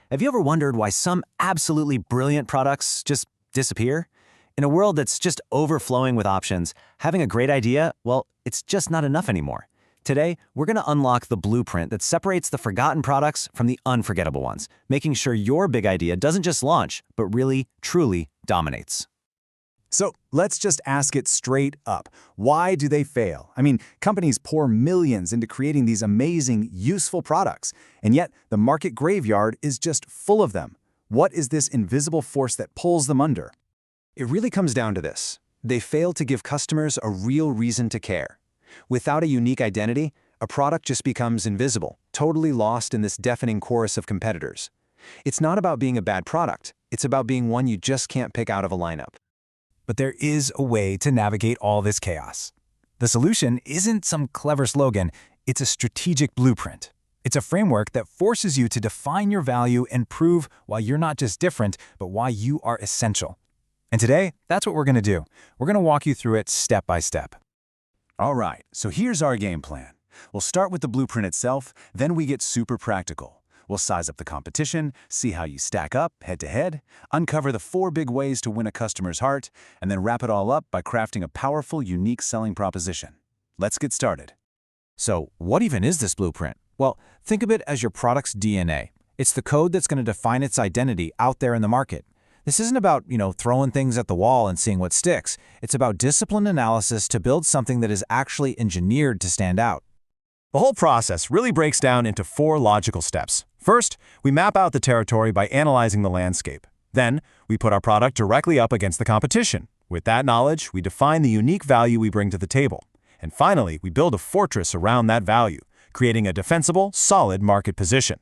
Have you ever wondered why some absolutely brilliant products just disappear? In a world that's just overflowing with options, having a great idea, well, it's just not enough anymore. Today, we're going to unlock the blueprint that separates the forgotten products from the unforgettable ones, making sure your big idea doesn't just launch, but really, truly dominates. So let's just ask it straight up. Why do they fail? I mean, companies pour millions into creating these amazing, useful products, and yet the market graveyard is just full of them. What is this invisible force that pulls them under? It really comes down to this. They fail to give customers a real reason to care. Without a unique identity, a product just becomes invisible, totally lost in this deafening chorus of competitors. It's not about being a bad product. It's about being one you just can't pick out of a lineup. But there is a way to navigate all this chaos. The solution isn't some clever slogan, it's a strategic blueprint. It's a framework that forces you to define your value and prove why you're not just different, but why you are essential. And today, that's what we're going to do. We're going to walk you through it step by step. All right, so here's our game plan. We'll start with the blueprint itself, then we get super practical. We'll size up the competition, see how you stack up head-to-head, uncover the 4 big ways to win a customer's heart, and then wrap it all up by crafting a powerful, unique selling proposition. Let's get started. So, what even is this blueprint? Well, think of it as your product's DNA. It's the code that's going to define its identity out there in the market. This isn't about, throwing things at the wall and seeing what sticks. It's about disciplined analysis to build something that is actually engineered to stand out. The whole process really breaks down into 4 logical steps. First, we map out the territory by analyzing the landscape. Then, we put our product directly up against the competition. With that knowledge, we define the unique value we bring to the table. And finally, we build a fortress around that value, creating a defensible, solid market position.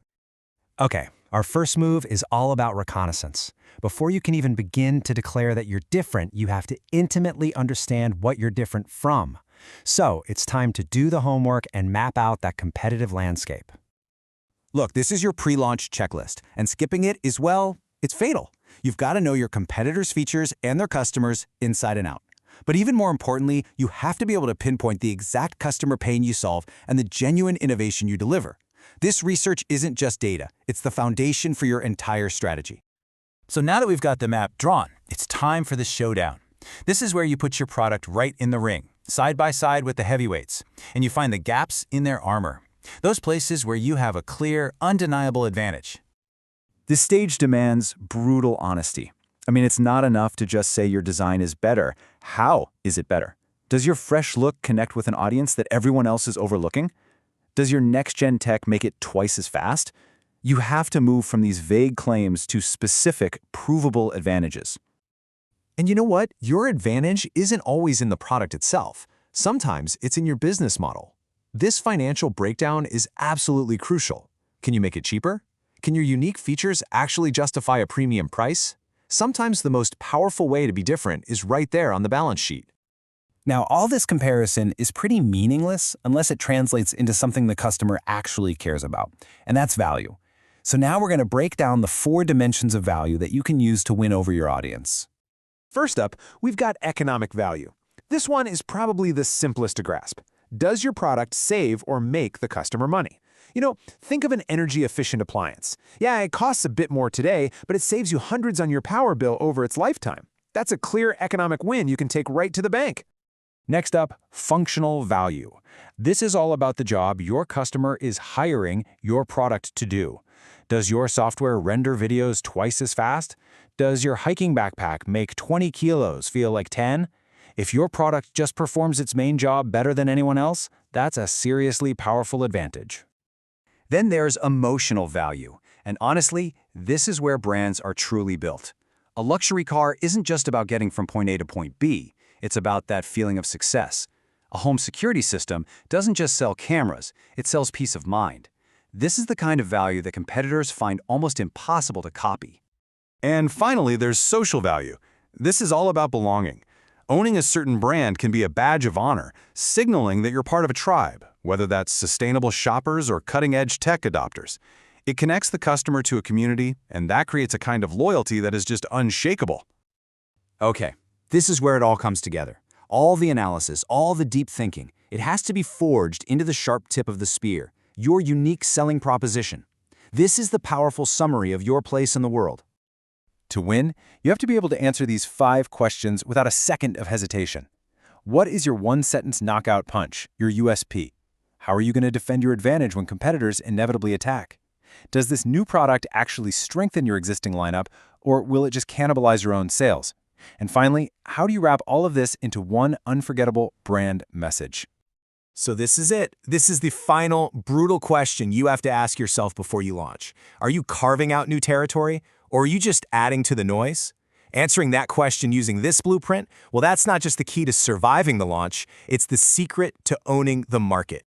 Okay, our first move is all about reconnaissance. Before you can even begin to declare that you're different, you have to intimately understand what you're different from. So, it's time to do the homework and map out that competitive landscape. Look, this is your pre-launch checklist, and skipping it is, well, it's fatal. You've got to know your competitors' features and their customers inside and out. But even more importantly, you have to be able to pinpoint the exact customer pain you solve and the genuine innovation you deliver. This research isn't just data, it's the foundation for your entire strategy. So now that we've got the map drawn, it's time for the showdown. This is where you put your product right in the ring, side by side with the heavyweights, and you find the gaps in their armor. Those places where you have a clear, undeniable advantage. This stage demands brutal honesty. I mean, it's not enough to just say your design is better. How is it better? Does your fresh look connect with an audience that everyone else is overlooking? Does your next-gen tech make it twice as fast? You have to move from these vague claims to specific, provable advantages. And you know what? Your advantage isn't always in the product itself. Sometimes it's in your business model. This financial breakdown is absolutely crucial. Can you make it cheaper? Can your unique features actually justify a premium price? Sometimes the most powerful way to be different is right there on the balance sheet. Now, all this comparison is pretty meaningless unless it translates into something the customer actually cares about, and that's value. So now we're going to break down the 4 dimensions of value that you can use to win over your audience. First up, we've got economic value. This one is probably the simplest to grasp. Does your product save or make the customer money? Think of an energy-efficient appliance. Yeah, it costs a bit more today, but it saves you hundreds on your power bill over its lifetime. That's a clear economic win you can take right to the bank. Next up, functional value. This is all about the job your customer is hiring your product to do. Does your software render videos twice as fast? Does your hiking backpack make 20 kilos feel like 10? If your product just performs its main job better than anyone else, that's a seriously powerful advantage. Then there's emotional value. And honestly, this is where brands are truly built. A luxury car isn't just about getting from point A to point B. It's about that feeling of success. A home security system doesn't just sell cameras, it sells peace of mind. This is the kind of value that competitors find almost impossible to copy. And finally, there's social value. This is all about belonging. Owning a certain brand can be a badge of honor, signaling that you're part of a tribe, whether that's sustainable shoppers or cutting-edge tech adopters. It connects the customer to a community, and that creates a kind of loyalty that is just unshakable. Okay, this is where it all comes together. All the analysis, all the deep thinking, it has to be forged into the sharp tip of the spear, your unique selling proposition. This is the powerful summary of your place in the world. To win, you have to be able to answer these 5 questions without a second of hesitation. What is your one-sentence knockout punch, your USP? How are you going to defend your advantage when competitors inevitably attack? Does this new product actually strengthen your existing lineup, or will it just cannibalize your own sales? And finally, how do you wrap all of this into one unforgettable brand message? So this is it. This is the final, brutal question you have to ask yourself before you launch. Are you carving out new territory, or are you just adding to the noise? Answering that question using this blueprint, well, that's not just the key to surviving the launch, it's the secret to owning the market.